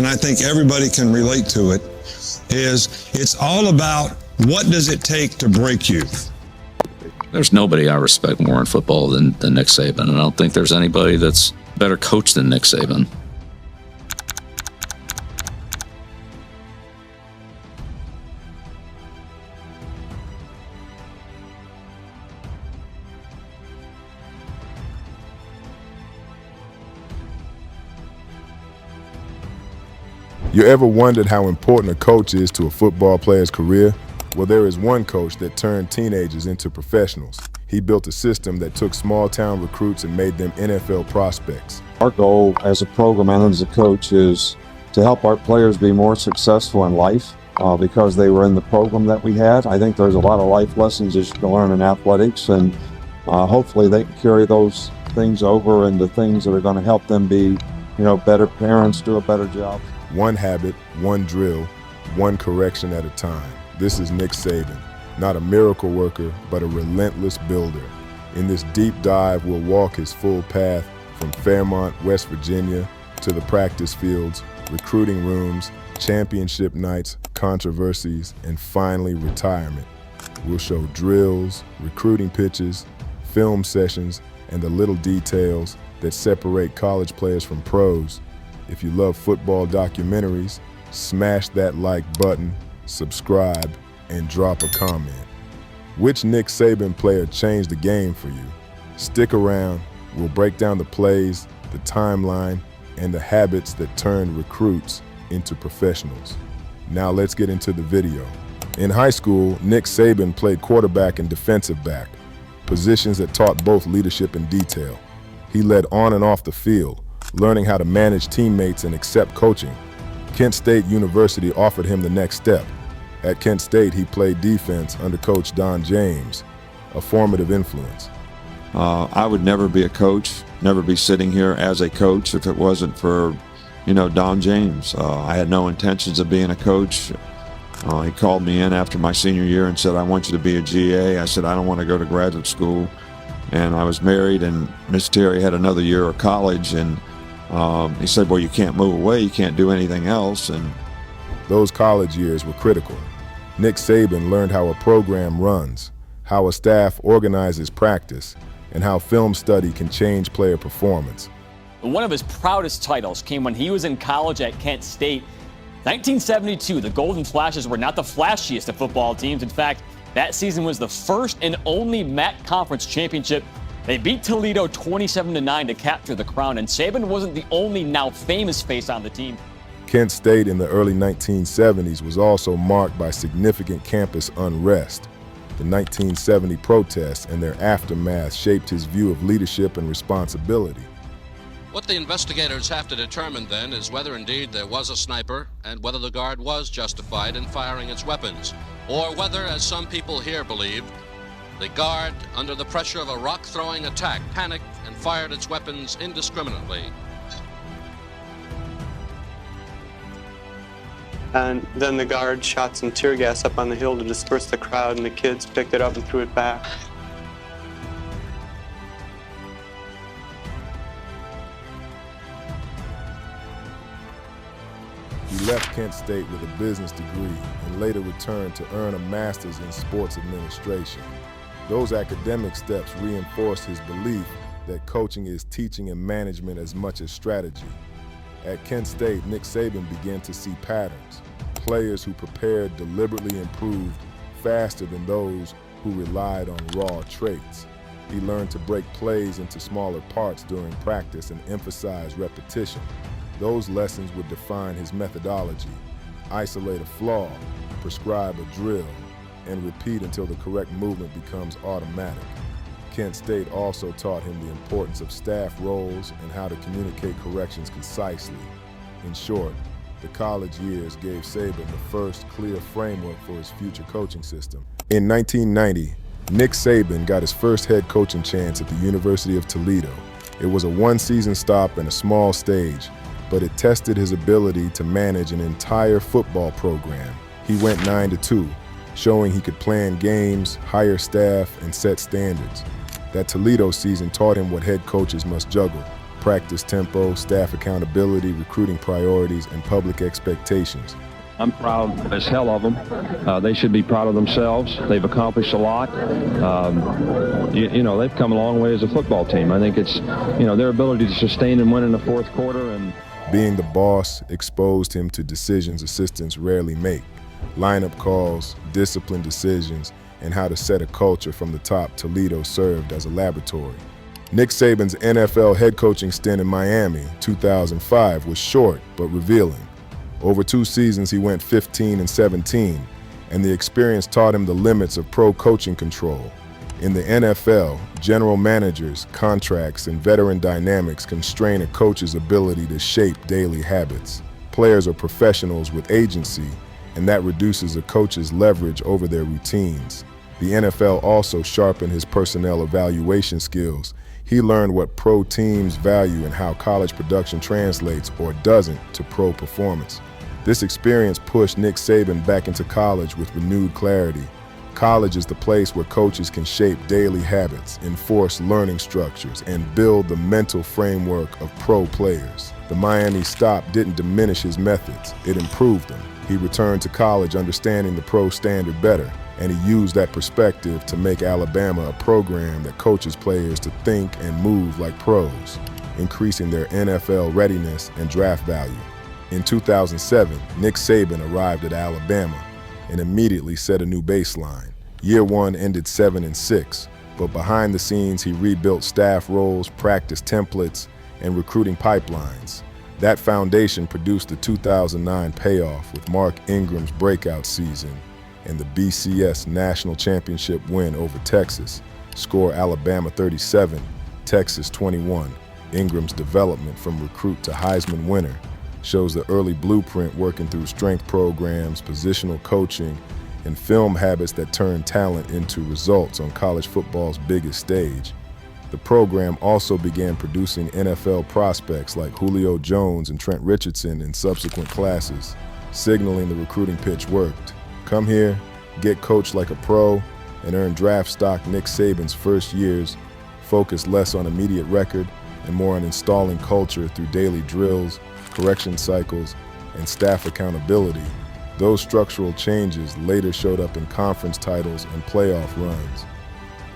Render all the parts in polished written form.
and I think everybody can relate to it, is it's all about what does it take to break you. There's nobody I respect more in football than Nick Saban, and I don't think there's anybody that's a better coach than Nick Saban. You ever wondered how important a coach is to a football player's career? Well, there is one coach that turned teenagers into professionals. He built a system that took small-town recruits and made them NFL prospects. Our goal as a program and as a coach is to help our players be more successful in life because they were in the program that we had. I think there's a lot of life lessons that you can learn in athletics, and hopefully they can carry those things over into things that are going to help them be, better parents, do a better job. One habit, one drill, one correction at a time. This is Nick Saban, not a miracle worker, but a relentless builder. In this deep dive, we'll walk his full path from Fairmont, West Virginia, to the practice fields, recruiting rooms, championship nights, controversies, and finally retirement. We'll show drills, recruiting pitches, film sessions, and the little details that separate college players from pros. If you love football documentaries, smash that like button, subscribe, and drop a comment. Which Nick Saban player changed the game for you? Stick around, we'll break down the plays, the timeline, and the habits that turned recruits into professionals. Now let's get into the video. In high school, Nick Saban played quarterback and defensive back, positions that taught both leadership and detail. He led on and off the field, learning how to manage teammates and accept coaching. Kent State University offered him the next step. At Kent State, he played defense under Coach Don James, a formative influence. I would never be a coach, never be sitting here as a coach if it wasn't for, Don James. I had no intentions of being a coach. He called me in after my senior year and said, "I want you to be a GA." I said, "I don't want to go to graduate school." And I was married, and Miss Terry had another year of college, and he said, "Well, you can't move away, you can't do anything else." And those college years were critical. Nick Saban learned how a program runs, how a staff organizes practice, and how film study can change player performance. One of his proudest titles came when he was in college at Kent State. 1972, the Golden Flashes were not the flashiest of football teams. In fact, that season was the first and only MAC Conference championship. They beat Toledo 27-9 to capture the crown, and Saban wasn't the only now famous face on the team. Kent State in the early 1970s was also marked by significant campus unrest. The 1970 protests and their aftermath shaped his view of leadership and responsibility. What the investigators have to determine then is whether indeed there was a sniper and whether the guard was justified in firing its weapons, or whether, as some people here believed, the guard, under the pressure of a rock-throwing attack, panicked and fired its weapons indiscriminately. And then the guard shot some tear gas up on the hill to disperse the crowd, and the kids picked it up and threw it back. He left Kent State with a business degree and later returned to earn a master's in sports administration. Those academic steps reinforced his belief that coaching is teaching and management as much as strategy. At Kent State, Nick Saban began to see patterns. Players who prepared deliberately improved faster than those who relied on raw traits. He learned to break plays into smaller parts during practice and emphasize repetition. Those lessons would define his methodology. Isolate a flaw, prescribe a drill, and repeat until the correct movement becomes automatic. Kent State also taught him the importance of staff roles and how to communicate corrections concisely. In short, the college years gave Saban the first clear framework for his future coaching system. In 1990, Nick Saban got his first head coaching chance at the University of Toledo. It was a one-season stop and a small stage, but it tested his ability to manage an entire football program. He went 9-2, showing he could plan games, hire staff, and set standards. That Toledo season taught him what head coaches must juggle: practice tempo, staff accountability, recruiting priorities, and public expectations. I'm proud as hell of them. They should be proud of themselves. They've accomplished a lot. They've come a long way as a football team. I think it's, their ability to sustain and win in the fourth quarter. And being the boss exposed him to decisions assistants rarely make. Lineup calls, discipline decisions, and how to set a culture from the top. Toledo served as a laboratory. Nick Saban's NFL head coaching stint in Miami, 2005, was short but revealing. Over 2 seasons, he went 15-17, and the experience taught him the limits of pro coaching control. In the NFL, general managers, contracts, and veteran dynamics constrain a coach's ability to shape daily habits. Players are professionals with agency, and that reduces a coach's leverage over their routines. The NFL also sharpened his personnel evaluation skills. He learned what pro teams value and how college production translates or doesn't to pro performance. This experience pushed Nick Saban back into college with renewed clarity. College is the place where coaches can shape daily habits, enforce learning structures, and build the mental framework of pro players. The Miami stop didn't diminish his methods, it improved them. He returned to college understanding the pro standard better, and he used that perspective to make Alabama a program that coaches players to think and move like pros, increasing their NFL readiness and draft value. In 2007, Nick Saban arrived at Alabama and immediately set a new baseline. Year 1 ended 7-6, but behind the scenes he rebuilt staff roles, practice templates, and recruiting pipelines. That foundation produced the 2009 payoff with Mark Ingram's breakout season and the BCS National Championship win over Texas. Score Alabama 37, Texas 21. Ingram's development from recruit to Heisman winner shows the early blueprint working through strength programs, positional coaching, and film habits that turn talent into results on college football's biggest stage. The program also began producing NFL prospects like Julio Jones and Trent Richardson in subsequent classes, signaling the recruiting pitch worked. Come here, get coached like a pro, and earn draft stock. Nick Saban's first years focused less on immediate record and more on installing culture through daily drills, correction cycles, and staff accountability. Those structural changes later showed up in conference titles and playoff runs.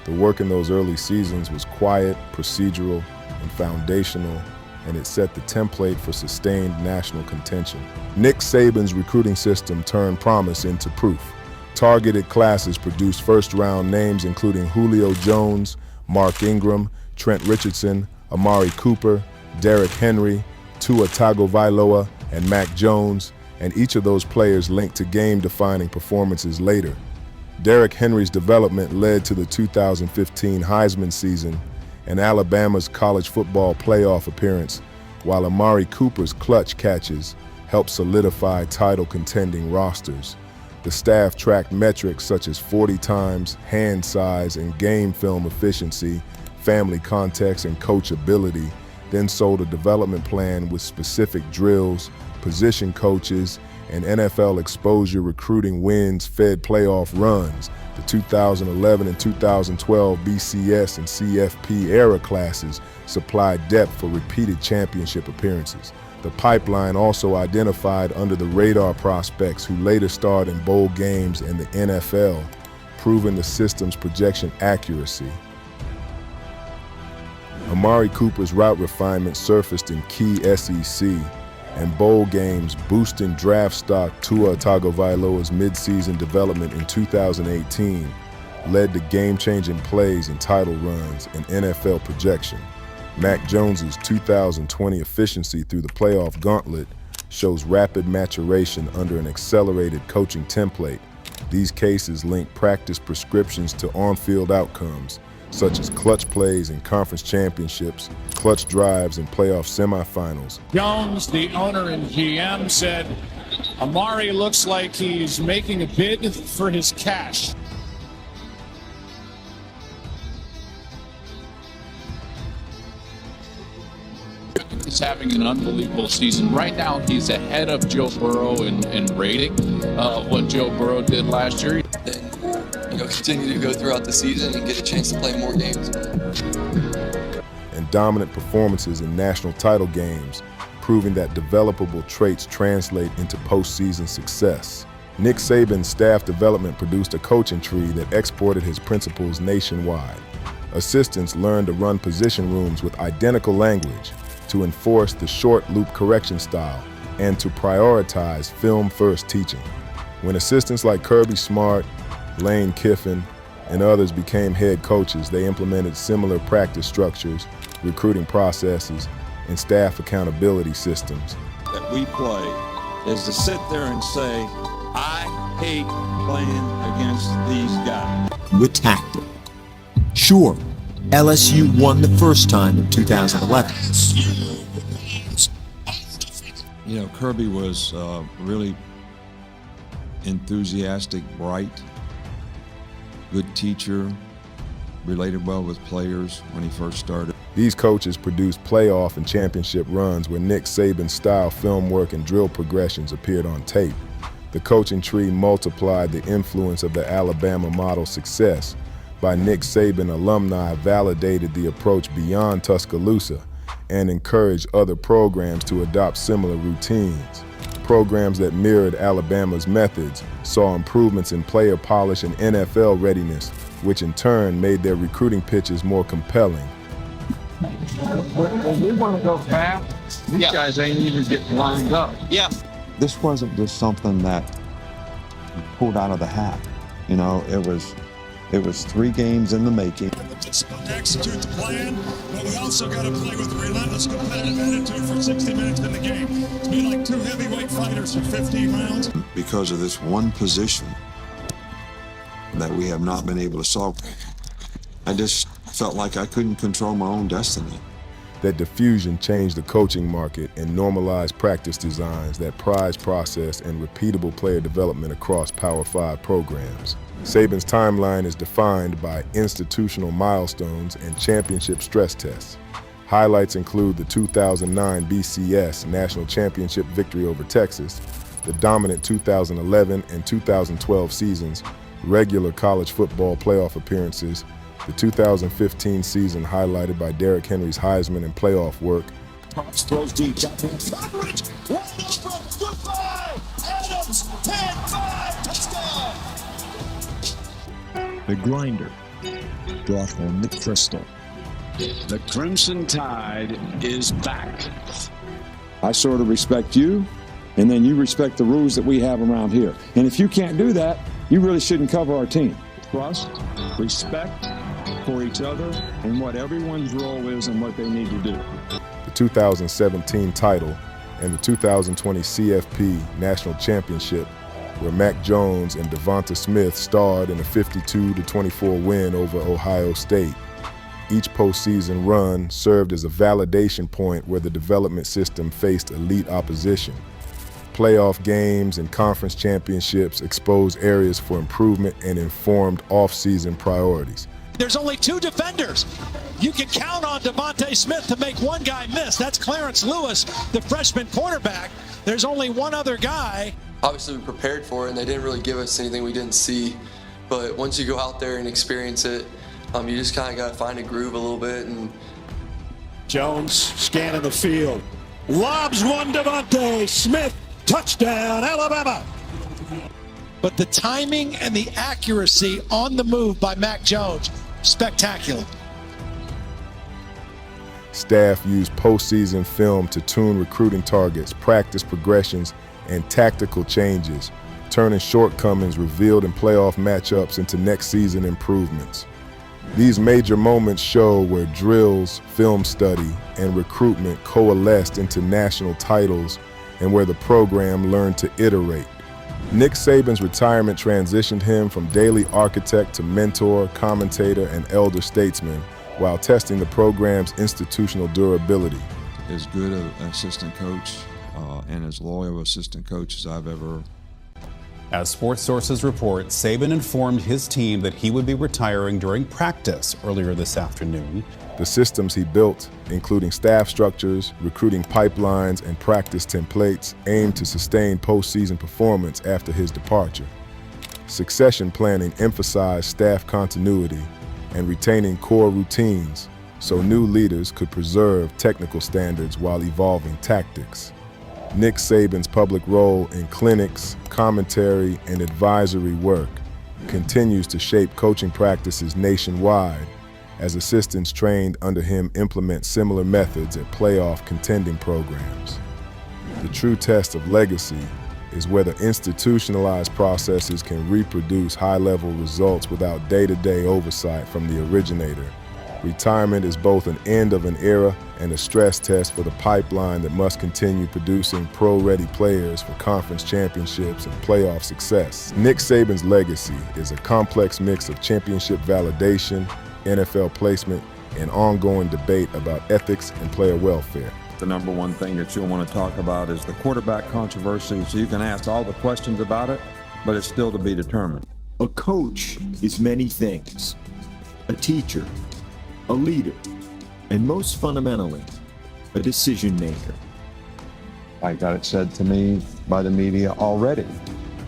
The work in those early seasons was quiet, procedural, and foundational, and it set the template for sustained national contention. Nick Saban's recruiting system turned promise into proof. Targeted classes produced first-round names including Julio Jones, Mark Ingram, Trent Richardson, Amari Cooper, Derrick Henry, Tua Tagovailoa, and Mac Jones, and each of those players linked to game-defining performances later. Derrick Henry's development led to the 2015 Heisman season and Alabama's college football playoff appearance, while Amari Cooper's clutch catches helped solidify title-contending rosters. The staff tracked metrics such as 40 times, hand size, and game film efficiency, family context, and coachability, then sold a development plan with specific drills, position coaches, and NFL exposure recruiting wins fed playoff runs. The 2011 and 2012 BCS and CFP era classes supplied depth for repeated championship appearances. The pipeline also identified under-the-radar prospects who later starred in bowl games in the NFL, proving the system's projection accuracy. Amari Cooper's route refinement surfaced in key SEC and bowl games, boosting draft stock. Tua Tagovailoa's midseason development in 2018 led to game-changing plays and title runs and NFL projection. Mac Jones's 2020 efficiency through the playoff gauntlet shows rapid maturation under an accelerated coaching template. These cases link practice prescriptions to on-field outcomes, such as clutch plays in conference championships, clutch drives in playoff semifinals. Jones, the owner and GM, said, Amari looks like he's making a bid for his cash. He's having an unbelievable season. Right now, he's ahead of Joe Burrow in rating, what Joe Burrow did last year. Then, continue to go throughout the season and get a chance to play more games. And dominant performances in national title games, proving that developable traits translate into postseason success. Nick Saban's staff development produced a coaching tree that exported his principles nationwide. Assistants learned to run position rooms with identical language, to enforce the short loop correction style, and to prioritize film-first teaching. When assistants like Kirby Smart, Lane Kiffin, and others became head coaches, they implemented similar practice structures, recruiting processes, and staff accountability systems. That we play is to sit there and say, I hate playing against these guys. With tactic. Sure, LSU won the first time in 2011. You know, Kirby was really enthusiastic, bright, good teacher, related well with players when he first started. These coaches produced playoff and championship runs where Nick Saban's style film work and drill progressions appeared on tape. The coaching tree multiplied the influence of the Alabama model success. By Nick Saban, alumni validated the approach beyond Tuscaloosa and encouraged other programs to adopt similar routines. Programs that mirrored Alabama's methods saw improvements in player polish and NFL readiness, which in turn made their recruiting pitches more compelling. When we want to go fast, these guys ain't even getting lined up. Yeah. This wasn't just something that pulled out of the hat. You know, it was 3 games in the making. Execute the plan, but we also got to play with a relentless competitive attitude for 60 minutes in the game. It's been like 2 heavyweight fighters for 15 rounds. Because of this one position that we have not been able to solve, I just felt like I couldn't control my own destiny. That diffusion changed the coaching market and normalized practice designs that prize process and repeatable player development across Power 5 programs. Saban's timeline is defined by institutional milestones and championship stress tests. Highlights include the 2009 BCS National Championship victory over Texas, the dominant 2011 and 2012 seasons, regular college football playoff appearances, the 2015 season highlighted by Derrick Henry's Heisman and playoff work. Throws deep. Coverage. Goodbye. Adams. 10-5. Touchdown. The grinder brought home the crystal. The Crimson Tide is back. I sort of respect you, and then you respect the rules that we have around here. And if you can't do that, you really shouldn't cover our team. Trust, respect for each other, and what everyone's role is and what they need to do. The 2017 title and the 2020 CFP National Championship, where Mac Jones and Devonta Smith starred in a 52-24 win over Ohio State. Each postseason run served as a validation point where the development system faced elite opposition. Playoff games and conference championships exposed areas for improvement and informed off-season priorities. There's only 2 defenders. You can count on Devonta Smith to make one guy miss. That's Clarence Lewis, the freshman cornerback. There's only one other guy. Obviously, we prepared for it, and they didn't really give us anything we didn't see. But once you go out there and experience it, you just kind of got to find a groove a little bit. And Jones scanning the field. Lobs one Devonta Smith. Touchdown, Alabama. But the timing and the accuracy on the move by Mac Jones, spectacular. Staff used postseason film to tune recruiting targets, practice progressions, and tactical changes, turning shortcomings revealed in playoff matchups into next season improvements. These major moments show where drills, film study, and recruitment coalesced into national titles and where the program learned to iterate. Nick Saban's retirement transitioned him from daily architect to mentor, commentator, and elder statesman while testing the program's institutional durability. As good an assistant coach and as loyal assistant coach as I've ever. As sports sources report, Saban informed his team that he would be retiring during practice earlier this afternoon. The systems he built, including staff structures, recruiting pipelines, and practice templates, aimed to sustain postseason performance after his departure. Succession planning emphasized staff continuity and retaining core routines, so new leaders could preserve technical standards while evolving tactics. Nick Saban's public role in clinics, commentary, and advisory work continues to shape coaching practices nationwide as assistants trained under him implement similar methods at playoff contending programs. The true test of legacy is whether institutionalized processes can reproduce high-level results without day-to-day oversight from the originator. Retirement is both an end of an era and a stress test for the pipeline that must continue producing pro-ready players for conference championships and playoff success. Nick Saban's legacy is a complex mix of championship validation, NFL placement, and ongoing debate about ethics and player welfare. The number one thing that you'll want to talk about is the quarterback controversy, so you can ask all the questions about it, but it's still to be determined. A coach is many things. A teacher, a leader, and most fundamentally, a decision maker. I got it said to me by the media already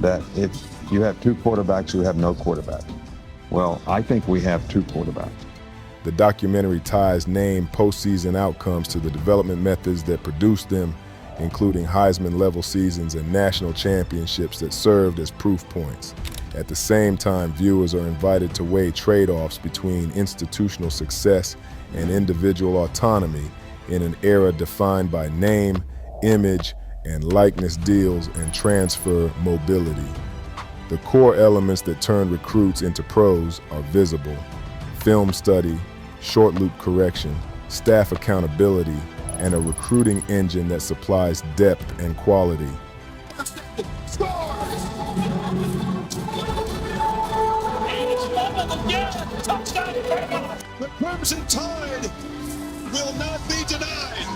that if you have two quarterbacks, you have no quarterback. Well, I think we have two quarterbacks. The documentary ties named postseason outcomes to the development methods that produced them, including Heisman-level seasons and national championships that served as proof points. At the same time, viewers are invited to weigh trade-offs between institutional success and individual autonomy in an era defined by name, image, and likeness deals and transfer mobility. The core elements that turn recruits into pros are visible: film study, short loop correction, staff accountability, and a recruiting engine that supplies depth and quality. The Crimson Tide will not be denied.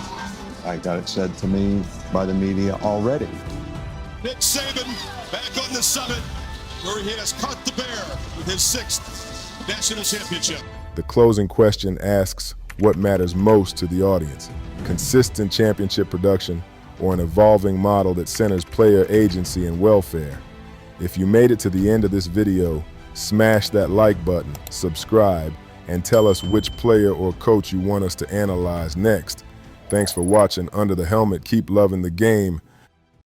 I got it said to me by the media already. Nick Saban back on the summit where he has caught the bear with his 6th national championship. The closing question asks what matters most to the audience: consistent championship production or an evolving model that centers player agency and welfare? If you made it to the end of this video, smash that like button, subscribe, and tell us which player or coach you want us to analyze next. Thanks for watching Under the Helmet. Keep loving the game.